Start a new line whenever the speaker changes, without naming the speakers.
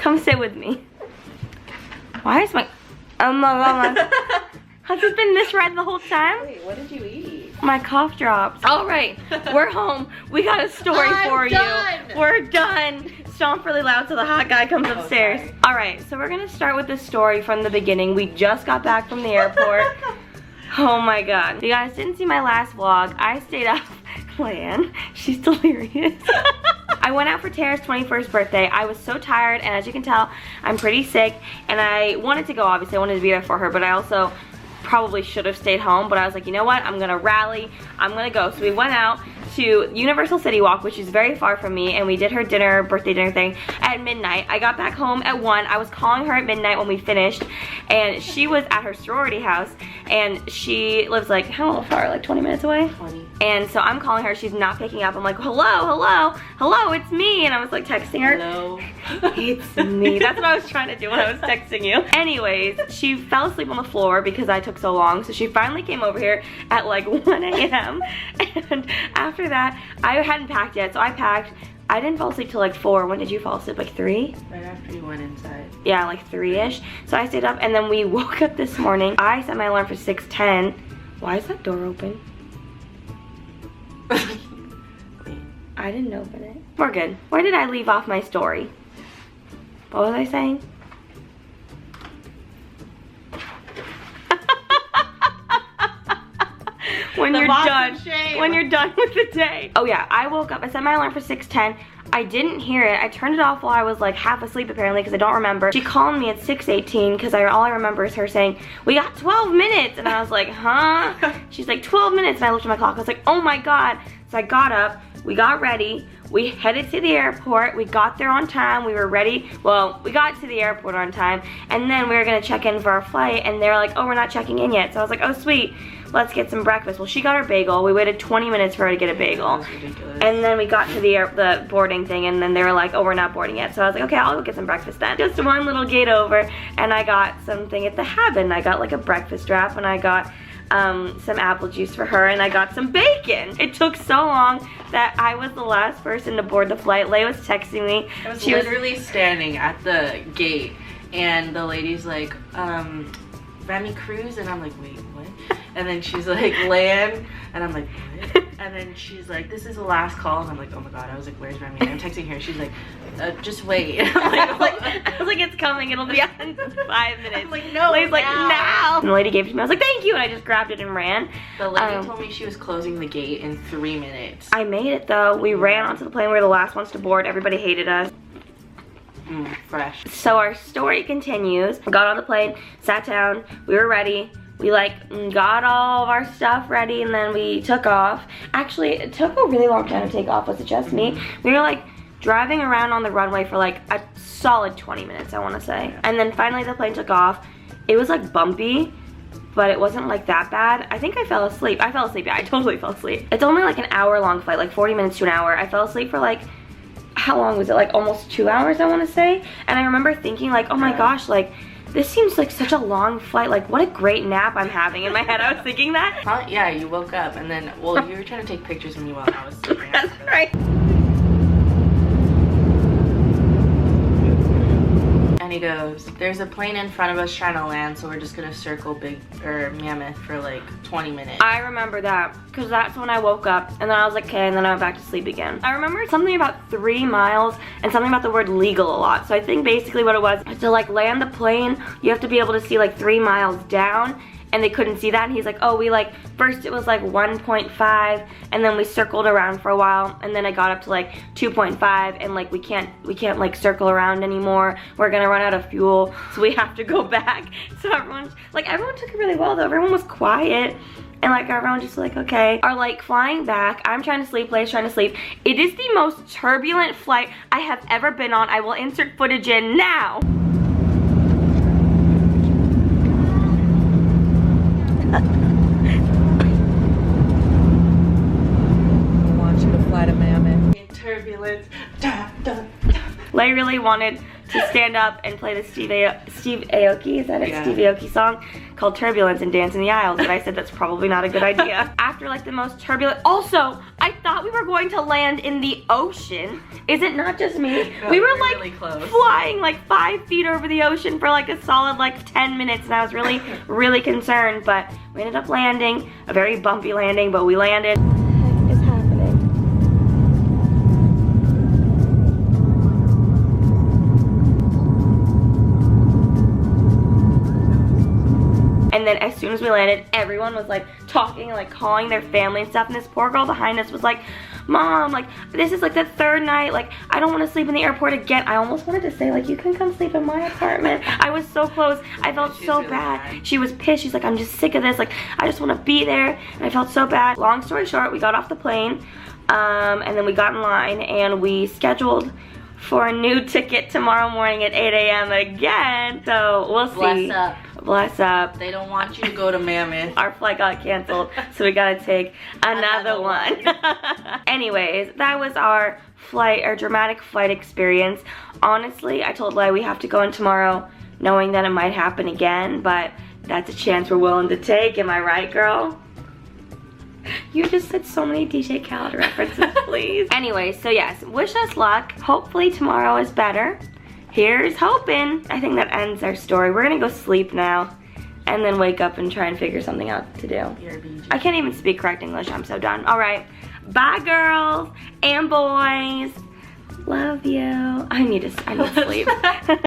Come sit with me. Why is my... Oh my god, has it been this red the whole time?
Wait, what did you eat?
My cough drops. All right, we're home. We got a story for
done.
you. We're done. Stomp really loud so the hot guy comes upstairs.
Sorry.
All right, so we're gonna start with the story from the beginning. We just got back from the airport. Oh my god. If you guys didn't see my last vlog, I stayed up. Lan, she's delirious. I went out for Tara's 21st birthday. I was so tired, and as you can tell, I'm pretty sick, and I wanted to go, obviously. I wanted to be there for her, but I also probably should have stayed home, but I was like, you know what? I'm gonna rally. I'm gonna go. So we went out to Universal City Walk, which is very far from me, and we did her dinner, birthday dinner thing at midnight. I got back home at 1. I was calling her at midnight when we finished, and she was at her sorority house, and she lives like, how far? Like 20 minutes away?
20.
And so I'm calling her, she's not picking up. I'm like, hello, it's me. And I was like texting her.
Hello.
It's me. That's what I was trying to do when I was texting you. Anyways, she fell asleep on the floor because I took so long. So she finally came over here at like 1 a.m. And after that, I hadn't packed yet, so I packed. I didn't fall asleep till like 4. When did you fall asleep? Like 3?
Right after you went inside.
Yeah, like 3-ish. So I stayed up, and then we woke up this morning. I set my alarm for 6:10. Why is that door open? I didn't open it. We're good. Where did I leave off my story? What was I saying? When you're done with the day. Oh yeah, I woke up. I set my alarm for 6:10. I didn't hear it. I turned it off while I was like half asleep apparently because I don't remember. She called me at 6:18 because all I remember is her saying, we got 12 minutes. And I was like, huh? She's like, 12 minutes. And I looked at my clock. I was like, oh my god. So I got up. We got ready. We headed to the airport. We got there on time. We were ready. Well, we got to the airport on time. And then we were going to check in for our flight. And they were like, oh, we're not checking in yet. So I was like, oh, sweet. Let's get some breakfast. Well, she got her bagel. We waited 20 minutes for her to get a bagel.
That's ridiculous.
And then we got to the boarding thing, and then they were like, oh, we're not boarding yet. So I was like, okay, I'll go get some breakfast then. Just one little gate over, and I got something at the Habit. I got like a breakfast wrap, and I got some apple juice for her, and I got some bacon. It took so long that I was the last person to board the flight. Leigh was texting me.
I was literally standing at the gate, and the lady's like, Remi Cruz, and I'm like, wait, what? And then she's like, Lan, and I'm like, what? And then she's like, this is the last call, and I'm like, oh my god. I was like, where's Remi? And I'm texting her, she's like, just wait.
I was like, it's coming, it'll be out in 5 minutes.
I'm like, no,
Leigh's like, now. And the lady gave it to me, I was like, thank you, and I just grabbed it and ran.
The lady told me she was closing the gate in 3 minutes.
I made it though. We ran onto the plane, we were the last ones to board, everybody hated us.
Fresh.
So our story continues. We got on the plane, sat down, we were ready. We like got all of our stuff ready, and then we took off. Actually, it took a really long time to take off. Was it just me? We were like driving around on the runway for like a solid 20 minutes, I want to say. And then finally the plane took off. It was like bumpy, but it wasn't like that bad. I think I fell asleep. I fell asleep, yeah, I totally fell asleep. It's only like an hour-long flight, like 40 minutes to an hour. I fell asleep for like, how long was it? Like almost 2 hours, I want to say. And I remember thinking like, oh my gosh, like, this seems like such a long flight. Like, what a great nap I'm having. In my head, I was thinking that.
Huh? Yeah, you woke up, and then, well, you were trying to take pictures of me while I was sleeping.
That's right.
And he goes, there's a plane in front of us trying to land, so we're just gonna circle Mammoth for like 20 minutes.
I remember that, because that's when I woke up, and then I was like, okay, and then I went back to sleep again. I remember something about 3 miles, and something about the word legal a lot. So I think basically what it was, to like land the plane, you have to be able to see like 3 miles down, and they couldn't see that, and he's like, oh, we like, first it was like 1.5, and then we circled around for a while, and then I got up to like 2.5, and like we can't like circle around anymore. We're gonna run out of fuel, so we have to go back. So everyone took it really well though. Everyone was quiet, and like everyone just like, okay. Are like flying back. I'm trying to sleep, Leigh's trying to sleep. It is the most turbulent flight I have ever been on. I will insert footage in now.
I want you to fly to Mammoth.
In turbulence.
Leigh really wanted to stand up and play the Steve Aoki, is that it?
Yeah.
Steve Aoki song called Turbulence and Dance in the Aisles, but I said that's probably not a good idea. After like the most turbulent, also, I thought we were going to land in the ocean. Is it not just me?
No,
we were
you're
like
really close.
flying like 5 feet over the ocean for like a solid like 10 minutes, and I was really, really concerned, but we ended up landing. A very bumpy landing, but we landed. What is happening? And then as soon as we landed, everyone was like talking, like calling their family and stuff. And this poor girl behind us was like, Mom, like this is like the 3rd night. Like I don't want to sleep in the airport again. I almost wanted to say like, you can come sleep in my apartment. I was so close. I felt so
really
bad. She was pissed. She's like, I'm just sick of this. Like I just want to be there. And I felt so bad. Long story short, we got off the plane and then we got in line and we scheduled for a new ticket tomorrow morning at 8 a.m. again. So we'll see.
Bless up.
Bless up.
They don't want you to go to Mammoth.
Our flight got canceled, so we gotta take another one. Anyways, that was our flight, our dramatic flight experience. Honestly, I told Leia we have to go in tomorrow knowing that it might happen again, but that's a chance we're willing to take. Am I right, girl? You just said so many DJ Khaled references, please. Anyway, so yes, wish us luck. Hopefully tomorrow is better. Here's hoping. I think that ends our story. We're gonna go sleep now and then wake up and try and figure something out to do. I can't even speak correct English. I'm so done. All right. Bye, girls and boys. Love you. I need sleep.